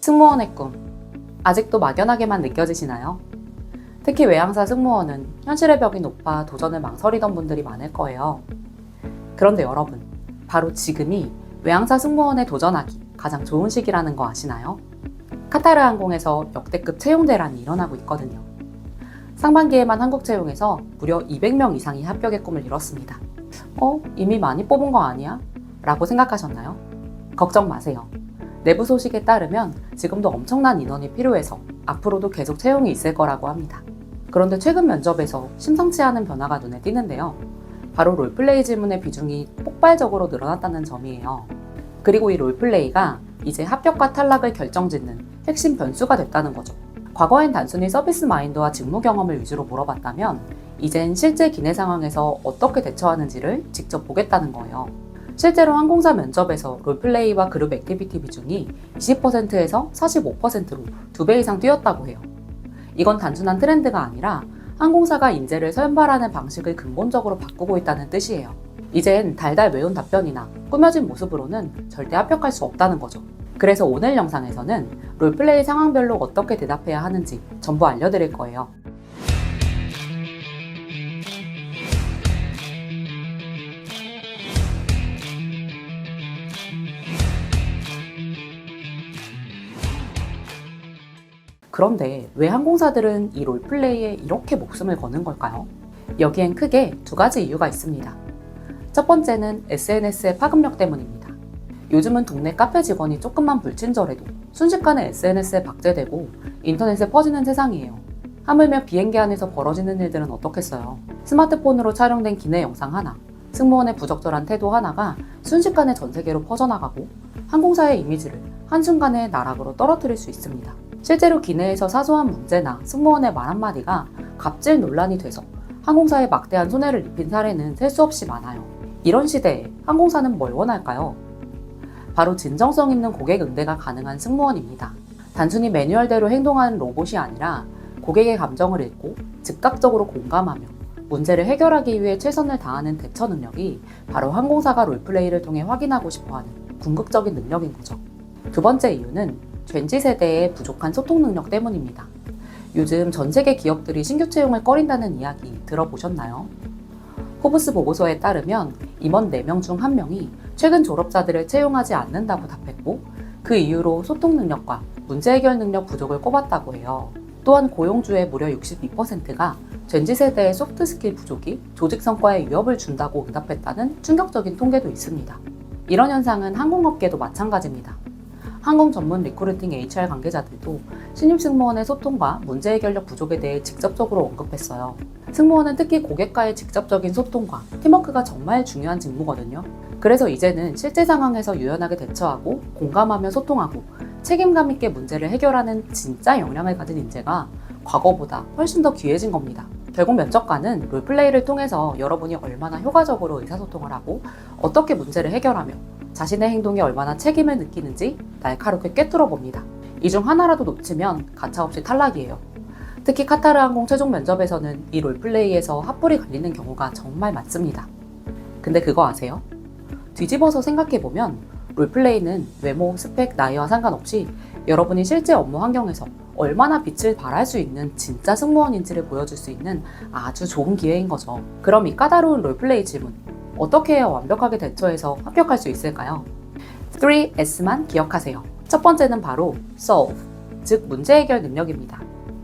승무원의 꿈, 아직도 막연하게만 느껴지시나요? 특히 외항사 승무원은 현실의 벽이 높아 도전을 망설이던 분들이 많을 거예요. 그런데 여러분, 바로 지금이 외항사 승무원에 도전하기 가장 좋은 시기라는 거 아시나요? 카타르 항공에서 역대급 채용 대란이 일어나고 있거든요. 상반기에만 한국 채용에서 무려 200명 이상이 합격의 꿈을 이뤘습니다. 이미 많이 뽑은 거 아니야? 라고 생각하셨나요? 걱정 마세요. 내부 소식에 따르면 지금도 엄청난 인원이 필요해서 앞으로도 계속 채용이 있을 거라고 합니다. 그런데 최근 면접에서 심상치 않은 변화가 눈에 띄는데요. 바로 롤플레이 질문의 비중이 폭발적으로 늘어났다는 점이에요. 그리고 이 롤플레이가 이제 합격과 탈락을 결정짓는 핵심 변수가 됐다는 거죠. 과거엔 단순히 서비스 마인드와 직무 경험을 위주로 물어봤다면 이젠 실제 기내 상황에서 어떻게 대처하는지를 직접 보겠다는 거예요. 실제로 항공사 면접에서 롤플레이와 그룹 액티비티 비중이 20%에서 45%로 2배 이상 뛰었다고 해요. 이건 단순한 트렌드가 아니라 항공사가 인재를 선발하는 방식을 근본적으로 바꾸고 있다는 뜻이에요. 이젠 달달 외운 답변이나 꾸며진 모습으로는 절대 합격할 수 없다는 거죠. 그래서 오늘 영상에서는 롤플레이 상황별로 어떻게 대답해야 하는지 전부 알려드릴 거예요. 그런데 왜 항공사들은 이 롤플레이에 이렇게 목숨을 거는 걸까요? 여기엔 크게 두 가지 이유가 있습니다. 첫 번째는 SNS의 파급력 때문입니다. 요즘은 동네 카페 직원이 조금만 불친절해도 순식간에 SNS에 박제되고 인터넷에 퍼지는 세상이에요. 하물며 비행기 안에서 벌어지는 일들은 어떻겠어요? 스마트폰으로 촬영된 기내 영상 하나, 승무원의 부적절한 태도 하나가 순식간에 전 세계로 퍼져나가고 항공사의 이미지를 한순간에 나락으로 떨어뜨릴 수 있습니다. 실제로 기내에서 사소한 문제나 승무원의 말 한마디가 갑질 논란이 돼서 항공사에 막대한 손해를 입힌 사례는 셀 수 없이 많아요. 이런 시대에 항공사는 뭘 원할까요? 바로 진정성 있는 고객 응대가 가능한 승무원입니다. 단순히 매뉴얼대로 행동하는 로봇이 아니라 고객의 감정을 읽고 즉각적으로 공감하며 문제를 해결하기 위해 최선을 다하는 대처 능력이 바로 항공사가 롤플레이를 통해 확인하고 싶어하는 궁극적인 능력인 거죠. 두 번째 이유는 젠지 세대의 부족한 소통 능력 때문입니다. 요즘 전 세계 기업들이 신규 채용을 꺼린다는 이야기 들어보셨나요? 포브스 보고서에 따르면 임원 4명 중 1명이 최근 졸업자들을 채용하지 않는다고 답했고 그 이유로 소통 능력과 문제 해결 능력 부족을 꼽았다고 해요. 또한 고용주의 무려 62%가 젠지 세대의 소프트 스킬 부족이 조직 성과에 위협을 준다고 응답했다는 충격적인 통계도 있습니다. 이런 현상은 항공업계도 마찬가지입니다. 항공 전문 리크루팅 HR 관계자들도 신입 승무원의 소통과 문제 해결력 부족에 대해 직접적으로 언급했어요. 승무원은 특히 고객과의 직접적인 소통과 팀워크가 정말 중요한 직무거든요. 그래서 이제는 실제 상황에서 유연하게 대처하고 공감하며 소통하고 책임감 있게 문제를 해결하는 진짜 역량을 가진 인재가 과거보다 훨씬 더 귀해진 겁니다. 결국 면접관은 롤플레이를 통해서 여러분이 얼마나 효과적으로 의사소통을 하고 어떻게 문제를 해결하며 자신의 행동에 얼마나 책임을 느끼는지 날카롭게 꿰뚫어 봅니다. 이 중 하나라도 놓치면 가차없이 탈락이에요. 특히 카타르 항공 최종 면접에서는 이 롤플레이에서 핫불이 갈리는 경우가 정말 많습니다. 근데 그거 아세요? 뒤집어서 생각해보면 롤플레이는 외모, 스펙, 나이와 상관없이 여러분이 실제 업무 환경에서 얼마나 빛을 발할 수 있는 진짜 승무원인지를 보여줄 수 있는 아주 좋은 기회인 거죠. 그럼 이 까다로운 롤플레이 질문, 어떻게 해야 완벽하게 대처해서 합격할 수 있을까요? 3S만 기억하세요. 첫 번째는 바로 solve, 즉 문제 해결 능력입니다.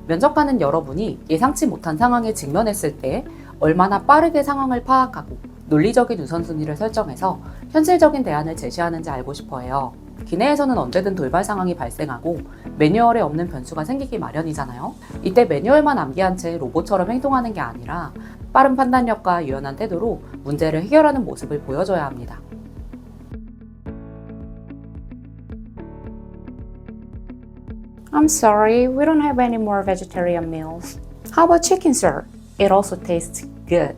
면접관은 여러분이 예상치 못한 상황에 직면했을 때 얼마나 빠르게 상황을 파악하고 논리적인 우선순위를 설정해서 현실적인 대안을 제시하는지 알고 싶어 해요. 기내에서는 언제든 돌발 상황이 발생하고 매뉴얼에 없는 변수가 생기기 마련이잖아요. 이때 매뉴얼만 암기한 채 로봇처럼 행동하는 게 아니라 빠른 판단력과 유연한 태도로 문제를 해결하는 모습을 보여줘야 합니다. I'm sorry, we don't have any more vegetarian meals. How about chicken, sir? It also tastes good.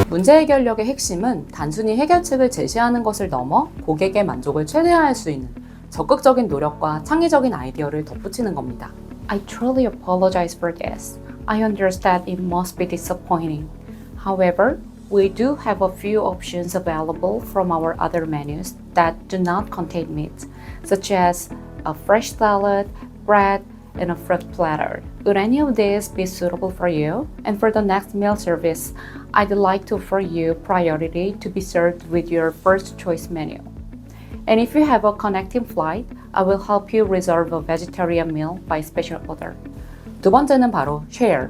문제 해결력의 핵심은 단순히 해결책을 제시하는 것을 넘어 고객의 만족을 최대화할 수 있는 적극적인 노력과 창의적인 아이디어를 덧붙이는 겁니다. I truly apologize for this. I understand it must be disappointing. However, we do have a few options available from our other menus that do not contain meat, such as a fresh salad, bread, and a fruit platter. Would any of these be suitable for you? And for the next meal service, I'd like to offer you priority to be served with your first choice menu. And if you have a connecting flight, I will help you reserve a vegetarian meal by special order. 두 번째는 바로 share,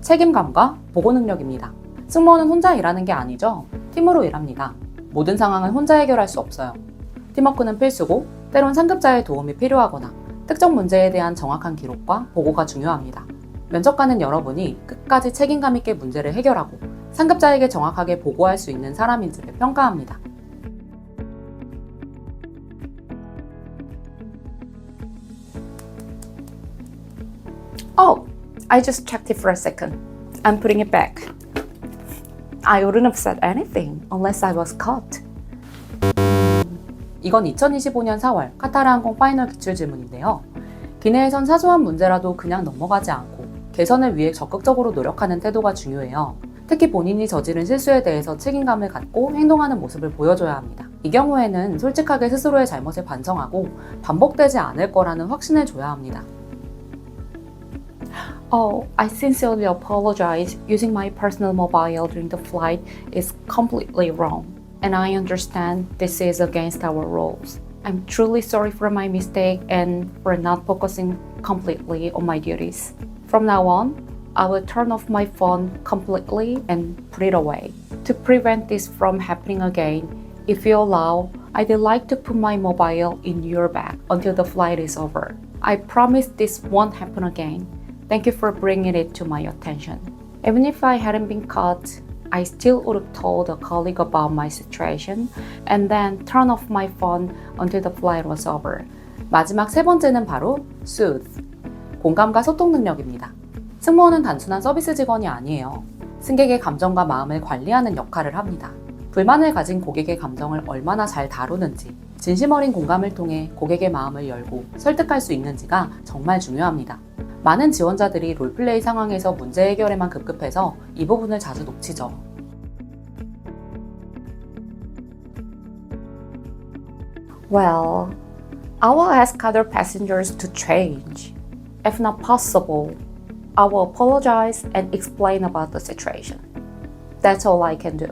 책임감과 보고 능력입니다. 승무원은 혼자 일하는 게 아니죠. 팀으로 일합니다. 모든 상황을 혼자 해결할 수 없어요. 팀워크는 필수고 때론 상급자의 도움이 필요하거나 특정 문제에 대한 정확한 기록과 보고가 중요합니다. 면접관은 여러분이 끝까지 책임감 있게 문제를 해결하고 상급자에게 정확하게 보고할 수 있는 사람인지를 평가합니다. Oh, I just checked it for a second. I'm putting it back. I wouldn't have said anything unless I was caught. 이건 2025년 4월 카타르 항공 파이널 기출 질문인데요. 기내에선 사소한 문제라도 그냥 넘어가지 않고 개선을 위해 적극적으로 노력하는 태도가 중요해요. 특히 본인이 저지른 실수에 대해서 책임감을 갖고 행동하는 모습을 보여줘야 합니다. 이 경우에는 솔직하게 스스로의 잘못을 반성하고 반복되지 않을 거라는 확신을 줘야 합니다. Oh, I sincerely apologize. Using my personal mobile during the flight is completely wrong. And I understand this is against our rules. I'm truly sorry for my mistake and for not focusing completely on my duties. From now on, I will turn off my phone completely and put it away. To prevent this from happening again, if you allow, I'd like to put my mobile in your bag until the flight is over. I promise this won't happen again. Thank you for bringing it to my attention. Even if I hadn't been caught, I still would have told a colleague about my situation and then turn off my phone until the flight was over. 마지막 세 번째는 바로 soothe, 공감과 소통 능력입니다. 승무원은 단순한 서비스 직원이 아니에요. 승객의 감정과 마음을 관리하는 역할을 합니다. 불만을 가진 고객의 감정을 얼마나 잘 다루는지, 진심 어린 공감을 통해 고객의 마음을 열고 설득할 수 있는지가 정말 중요합니다. 많은 지원자들이 롤플레이 상황에서 문제 해결에만 급급해서 이 부분을 자주 놓치죠. Well, I will ask other passengers to change. If not possible, I will apologize and explain about the situation. That's all I can do.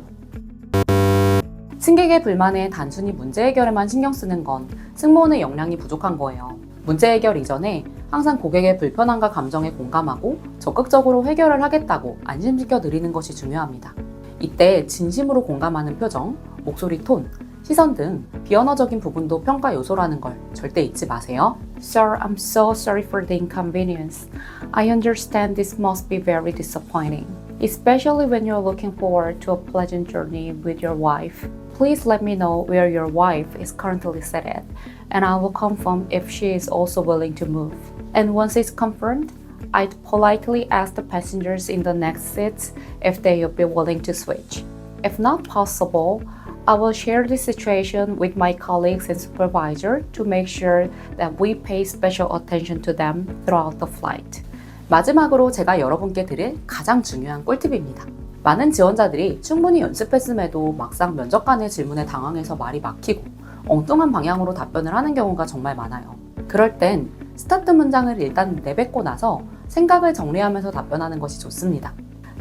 승객의 불만에 단순히 문제 해결에만 신경 쓰는 건 승무원의 역량이 부족한 거예요. 문제 해결 이전에 항상 고객의 불편함과 감정에 공감하고 적극적으로 해결을 하겠다고 안심시켜 드리는 것이 중요합니다. 이때 진심으로 공감하는 표정, 목소리 톤, 시선 등 비언어적인 부분도 평가 요소라는 걸 절대 잊지 마세요. Sir, I'm so sorry for the inconvenience. I understand this must be very disappointing, especially when you're looking forward to a pleasant journey with your wife. Please let me know where your wife is currently seated, and I will confirm if she is also willing to move. And once it's confirmed, I'd politely ask the passengers in the next seats if they would be willing to switch. If not possible, I will share the situation with my colleagues and supervisor to make sure that we pay special attention to them throughout the flight. 마지막으로 제가 여러분께 드릴 가장 중요한 꿀팁입니다. 많은 지원자들이 충분히 연습했음에도 막상 면접관의 질문에 당황해서 말이 막히고 엉뚱한 방향으로 답변을 하는 경우가 정말 많아요. 그럴 땐 스타트 문장을 일단 내뱉고 나서 생각을 정리하면서 답변하는 것이 좋습니다.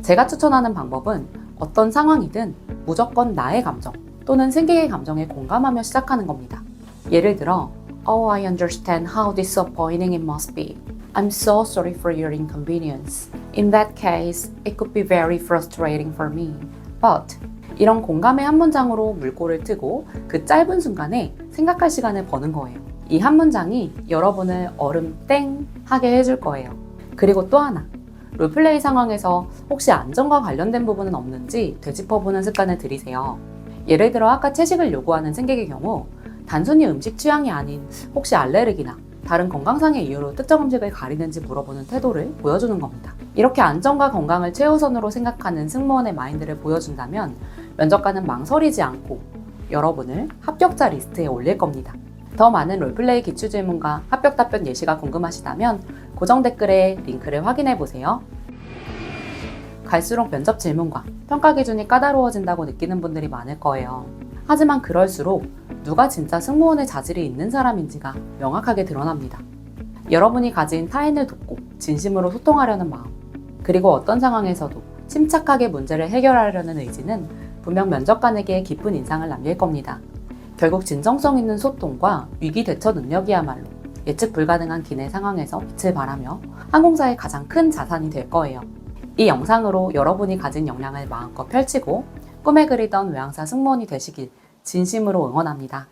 제가 추천하는 방법은 어떤 상황이든 무조건 나의 감정 또는 승객의 감정에 공감하며 시작하는 겁니다. 예를 들어, Oh, I understand how disappointing it must be. I'm so sorry for your inconvenience. In that case, it could be very frustrating for me. But 이런 공감의 한 문장으로 물꼬를 트고 그 짧은 순간에 생각할 시간을 버는 거예요. 이 한 문장이 여러분을 얼음 땡 하게 해줄 거예요. 그리고 또 하나, 롤플레이 상황에서 혹시 안전과 관련된 부분은 없는지 되짚어보는 습관을 들이세요. 예를 들어 아까 채식을 요구하는 승객의 경우 단순히 음식 취향이 아닌 혹시 알레르기나 다른 건강상의 이유로 특정 음식을 가리는지 물어보는 태도를 보여주는 겁니다. 이렇게 안전과 건강을 최우선으로 생각하는 승무원의 마인드를 보여준다면 면접관은 망설이지 않고 여러분을 합격자 리스트에 올릴 겁니다. 더 많은 롤플레이 기출 질문과 합격 답변 예시가 궁금하시다면 고정 댓글에 링크를 확인해 보세요. 갈수록 면접 질문과 평가 기준이 까다로워진다고 느끼는 분들이 많을 거예요. 하지만 그럴수록 누가 진짜 승무원의 자질이 있는 사람인지가 명확하게 드러납니다. 여러분이 가진 타인을 돕고 진심으로 소통하려는 마음, 그리고 어떤 상황에서도 침착하게 문제를 해결하려는 의지는 분명 면접관에게 깊은 인상을 남길 겁니다. 결국 진정성 있는 소통과 위기 대처 능력이야말로 예측 불가능한 기내 상황에서 빛을 발하며 항공사의 가장 큰 자산이 될 거예요. 이 영상으로 여러분이 가진 역량을 마음껏 펼치고 꿈에 그리던 외항사 승무원이 되시길 진심으로 응원합니다.